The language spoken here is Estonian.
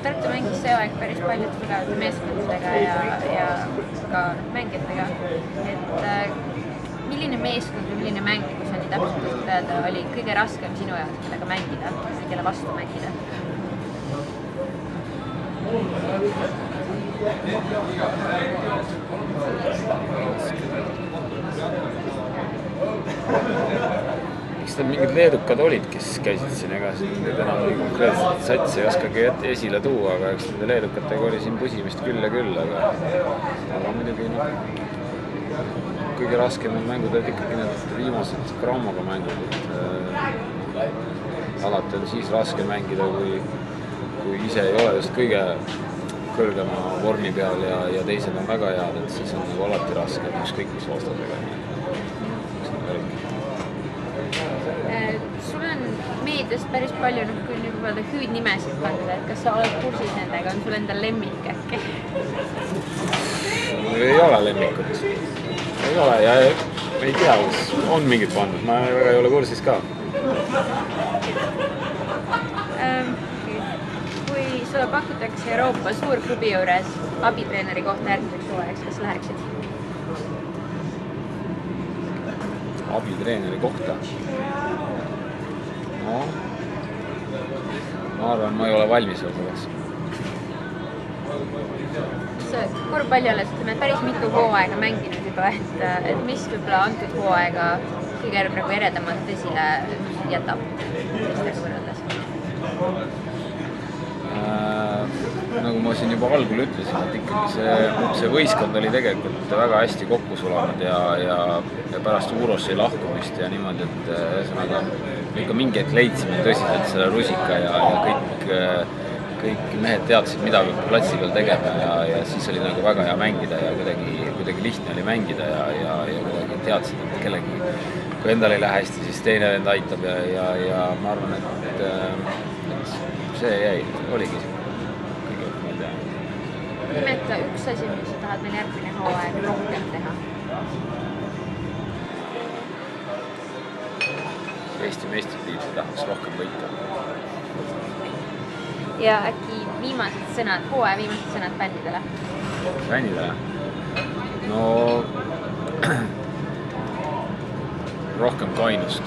Tartu mängis see aeg päris paljude tugevate meeskondadega ja ka mängijatega. Et milline meeskond või milline mäng, kui sa nii täpselt öelda, oli kõige raskem sinu jaoks, kellega mängida, kelle vastu mängida? Eks need mingid leedukad olid, kes käisid siin, ega siin enam konkreetselt sats ei oskagi esile tuua, aga eks nende leedukatega oli siin pusimist küll ja küll, aga muidugi kõige raskemad mängud olid ikkagi need viimased Grammoga mängud, et alati on siis raske mängida, kui ise ei ole just kõige kõrgema vormi peal ja teised on väga head, et siis on nagu alati raske, ükskõik mis vastasega. Sul on meediast päris palju küll nii-öelda hüüdnimesid pandud, et kas sa oled kursis nendega, on sul endal lemmik äkki? Ei ole lemmikut. Ei ole ja ei tea, on mingid pandud, ma väga ei ole kursis ka. Kui sulle pakutakse Euroopa suurklubi juures abitreeneri kohta järgmiseks hooajaks, kas läheksid? Abitreeneri kohta? No, ma arvan, ma ei ole valmis selleks. Korvpalli oled päris mitu hooaega mänginud juba, et mis võib-olla antud hooaega kõige nagu eredamalt esile jätab teistega võrreldes? Nagu ma siin juba algul ütlesin, et ikkagi see võistkond oli tegelikult väga hästi kokku sulanud ja pärast Urossi lahkumist ja niimoodi, et ühesõnaga ikka mingi hetk leidsime tõsiselt selle rusika ja kõik mehed teadsid, mida peab platsi peal tegema ja siis oli nagu väga hea mängida ja kuidagi lihtne oli mängida ja kuidagi teadsid, et kellegi, kui endal ei lähe hästi, siis teine vend aitab ja ma arvan, et see jäi, oligi kõige meelde jäänud. Nimeta üks asi, mis sa tahad meil järgmine hooaeg rohkem teha? Eesti meistritiitli tahaks rohkem võita. Ja äkki viimased sõnad, hooaja viimased sõnad bändidele? Bändidele? No rohkem kainust.